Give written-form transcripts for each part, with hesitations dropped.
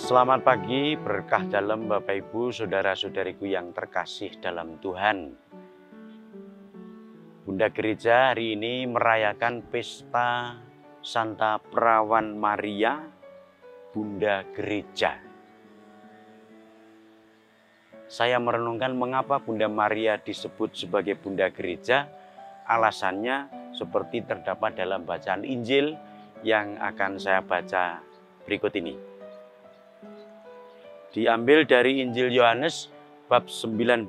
Selamat pagi, berkah dalam Bapak Ibu, saudara-saudariku yang terkasih dalam Tuhan. Bunda Gereja hari ini merayakan pesta Santa Perawan Maria, Bunda Gereja. Saya merenungkan mengapa Bunda Maria disebut sebagai Bunda Gereja. Alasannya seperti terdapat dalam bacaan Injil yang akan saya baca berikut ini. Diambil dari Injil Yohanes bab 19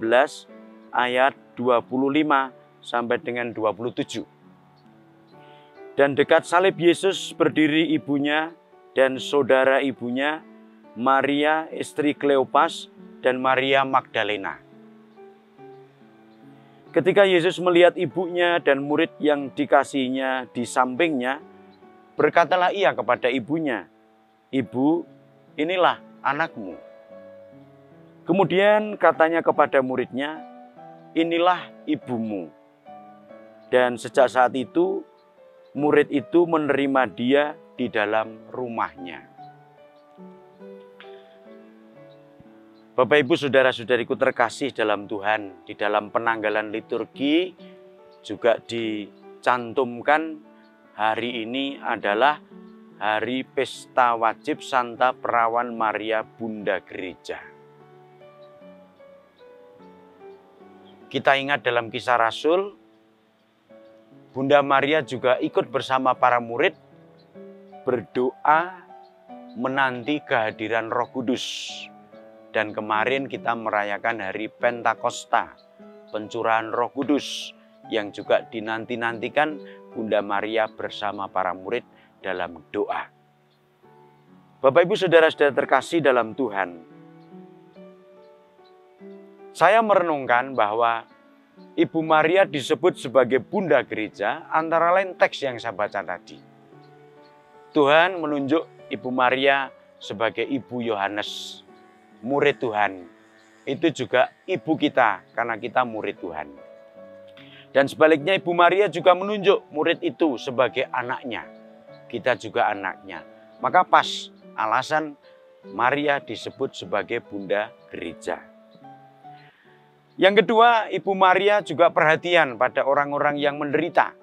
ayat 25 sampai dengan 27. Dan dekat salib Yesus berdiri ibunya dan saudara ibunya, Maria istri Kleopas dan Maria Magdalena. Ketika Yesus melihat ibunya dan murid yang dikasihinya di sampingnya, berkatalah ia kepada ibunya, "Ibu, inilah anakmu." Kemudian katanya kepada muridnya, "Inilah ibumu." Dan sejak saat itu, murid itu menerima dia di dalam rumahnya. Bapak Ibu saudara-saudariku terkasih dalam Tuhan, di dalam penanggalan liturgi juga dicantumkan hari ini adalah hari pesta wajib Santa Perawan Maria Bunda Gereja. Kita ingat dalam Kisah Rasul, Bunda Maria juga ikut bersama para murid berdoa menanti kehadiran Roh Kudus. Dan kemarin kita merayakan hari Pentakosta, pencurahan Roh Kudus, yang juga dinanti-nantikan Bunda Maria bersama para murid dalam doa. Bapak Ibu saudara-saudara terkasih dalam Tuhan, saya merenungkan bahwa Ibu Maria disebut sebagai Bunda Gereja antara lain teks yang saya baca tadi. Tuhan menunjuk Ibu Maria sebagai Ibu Yohanes, murid Tuhan. Itu juga ibu kita karena kita murid Tuhan. Dan sebaliknya Ibu Maria juga menunjuk murid itu sebagai anaknya. Kita juga anaknya. Maka pas alasan Maria disebut sebagai Bunda Gereja. Yang kedua, Ibu Maria juga perhatian pada orang-orang yang menderita,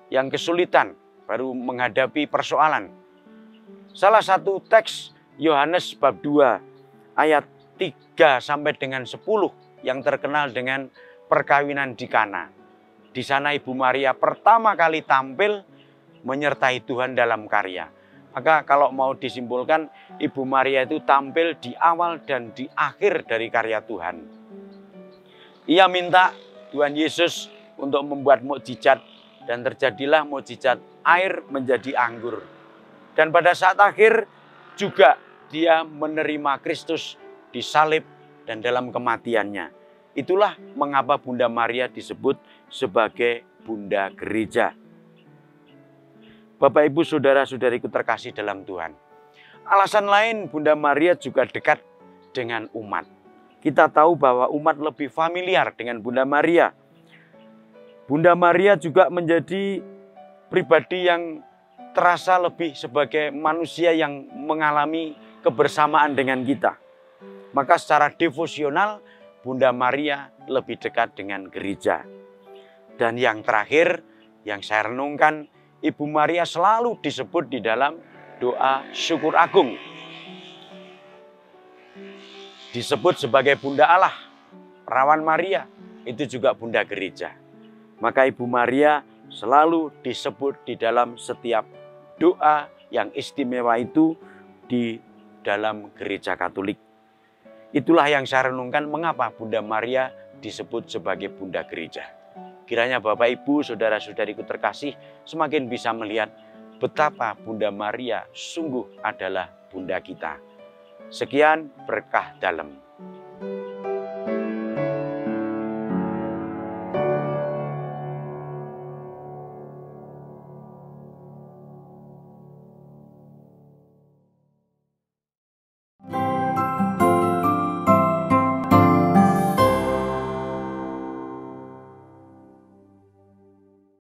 yang kesulitan, baru menghadapi persoalan. Salah satu teks Yohanes bab 2 ayat 3 sampai dengan 10 yang terkenal dengan perkawinan di Kana. Di sana Ibu Maria pertama kali tampil menyertai Tuhan dalam karya. Maka kalau mau disimpulkan, Ibu Maria itu tampil di awal dan di akhir dari karya Tuhan. Ia minta Tuhan Yesus untuk membuat mukjizat dan terjadilah mukjizat air menjadi anggur. Dan pada saat akhir juga dia menerima Kristus disalib dan dalam kematiannya. Itulah mengapa Bunda Maria disebut sebagai Bunda Gereja. Bapak Ibu saudara-saudariku terkasih dalam Tuhan. Alasan lain Bunda Maria juga dekat dengan umat. Kita tahu bahwa umat lebih familiar dengan Bunda Maria. Bunda Maria juga menjadi pribadi yang terasa lebih sebagai manusia yang mengalami kebersamaan dengan kita. Maka secara devosional Bunda Maria lebih dekat dengan gereja. Dan yang terakhir yang saya renungkan, Ibu Maria selalu disebut di dalam doa syukur agung. Disebut sebagai Bunda Allah, Perawan Maria, itu juga Bunda Gereja. Maka Ibu Maria selalu disebut di dalam setiap doa yang istimewa itu di dalam Gereja Katolik. Itulah yang saya renungkan mengapa Bunda Maria disebut sebagai Bunda Gereja. Kiranya Bapak Ibu, saudara-saudariku terkasih semakin bisa melihat betapa Bunda Maria sungguh adalah Bunda kita. Sekian berkah dalam.